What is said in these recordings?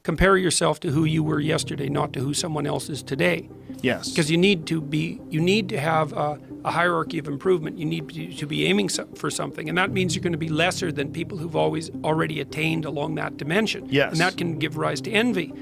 compare yourself to who you were yesterday, not to who someone else is today. Yes. Because you need to have a hierarchy of improvement. You need to be aiming for something, and that means you're going to be lesser than people who've already attained along that dimension. Yes. And that can give rise to envy.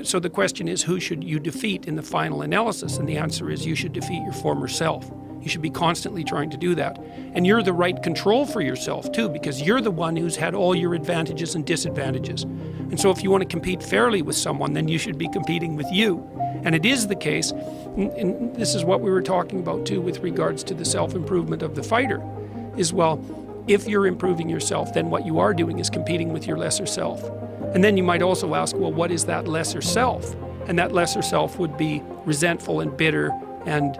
So the question is, who should you defeat in the final analysis? And the answer is, you should defeat your former self. You should be constantly trying to do that. And you're the right control for yourself too, because you're the one who's had all your advantages and disadvantages. And so if you want to compete fairly with someone, then you should be competing with you. And it is the case, and this is what we were talking about too with regards to the self-improvement of the fighter, is, well, if you're improving yourself, then what you are doing is competing with your lesser self. And then you might also ask, well, what is that lesser self? And that lesser self would be resentful and bitter and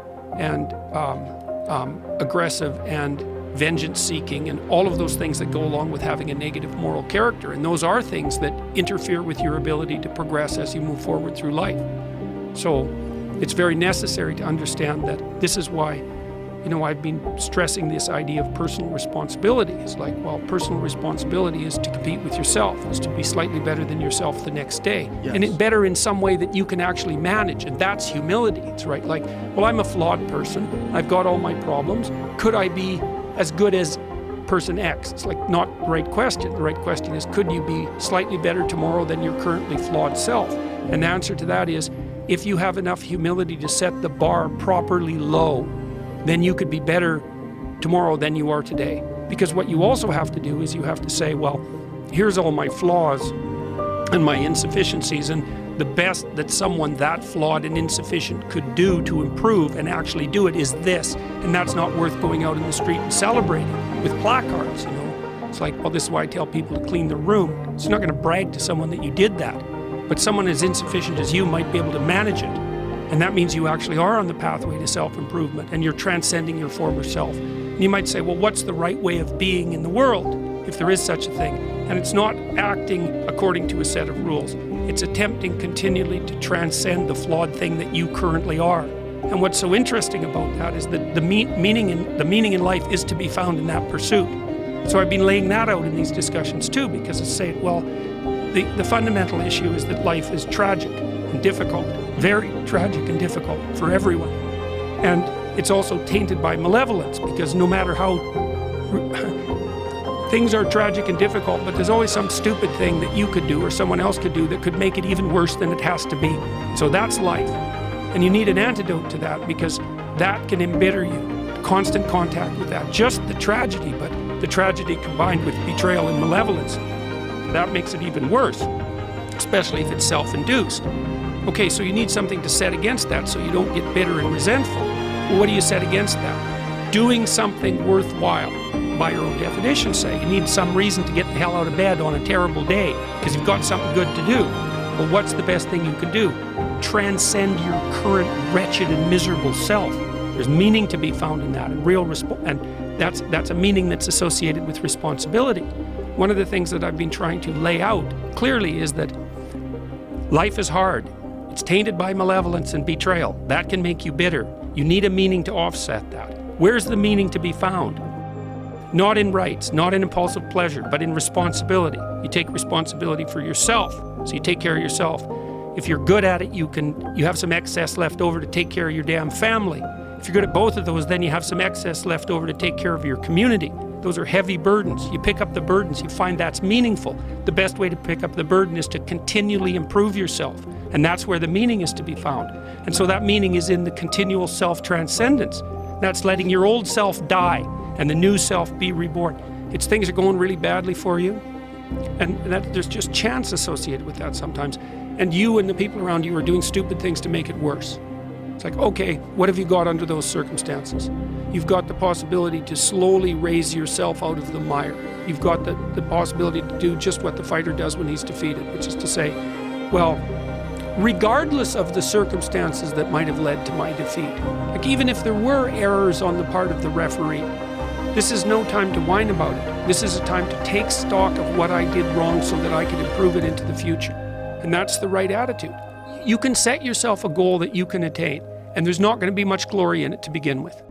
aggressive and vengeance-seeking and all of those things that go along with having a negative moral character. And those are things that interfere with your ability to progress as you move forward through life. So it's very necessary to understand that this is why, I've been stressing this idea of personal responsibility. It's like, well, personal responsibility is to compete with yourself, is to be slightly better than yourself the next day. Yes. And it better in some way that you can actually manage. And that's humility. It's right. Like, well, I'm a flawed person. I've got all my problems. Could I be as good as person X? It's like not the right question. The right question is, could you be slightly better tomorrow than your currently flawed self? And the answer to that is, if you have enough humility to set the bar properly low, then you could be better tomorrow than you are today. Because what you also have to do is you have to say, well, here's all my flaws and my insufficiencies, and the best that someone that flawed and insufficient could do to improve and actually do it is this. And that's not worth going out in the street and celebrating with placards, It's like, well, this is why I tell people to clean their room. So you're not going to brag to someone that you did that. But someone as insufficient as you might be able to manage it. And that means you actually are on the pathway to self-improvement and you're transcending your former self. And you might say, well, what's the right way of being in the world, if there is such a thing? And it's not acting according to a set of rules. It's attempting continually to transcend the flawed thing that you currently are. And what's so interesting about that is that the meaning in life is to be found in that pursuit. So I've been laying that out in these discussions too, because it's saying, well, the fundamental issue is that life is tragic and difficult, very tragic and difficult for everyone. And it's also tainted by malevolence, because no matter how things are tragic and difficult, but there's always some stupid thing that you could do or someone else could do that could make it even worse than it has to be. So that's life. And you need an antidote to that, because that can embitter you. Constant contact with that. Just the tragedy, but the tragedy combined with betrayal and malevolence, that makes it even worse, especially if it's self-induced. Okay, so you need something to set against that so you don't get bitter and resentful. Well, what do you set against that? Doing something worthwhile, by your own definition, say. You need some reason to get the hell out of bed on a terrible day because you've got something good to do. Well, what's the best thing you can do? Transcend your current wretched and miserable self. There's meaning to be found in that, and that's a meaning that's associated with responsibility. One of the things that I've been trying to lay out clearly is that life is hard. It's tainted by malevolence and betrayal. That can make you bitter. You need a meaning to offset that. Where's the meaning to be found? Not in rights, not in impulsive pleasure, but in responsibility. You take responsibility for yourself, so you take care of yourself. If you're good at it, you have some excess left over to take care of your damn family. If you're good at both of those, then you have some excess left over to take care of your community. Those are heavy burdens. You pick up the burdens, you find that's meaningful. The best way to pick up the burden is to continually improve yourself. And that's where the meaning is to be found. And so that meaning is in the continual self-transcendence. That's letting your old self die and the new self be reborn. It's things are going really badly for you, and there's just chance associated with that sometimes. And you and the people around you are doing stupid things to make it worse. It's like, okay, what have you got under those circumstances? You've got the possibility to slowly raise yourself out of the mire. You've got the possibility to do just what the fighter does when he's defeated, which is to say, well, regardless of the circumstances that might have led to my defeat, like even if there were errors on the part of the referee, this is no time to whine about it. This is a time to take stock of what I did wrong so that I can improve it into the future. And that's the right attitude. You can set yourself a goal that you can attain, and there's not going to be much glory in it to begin with.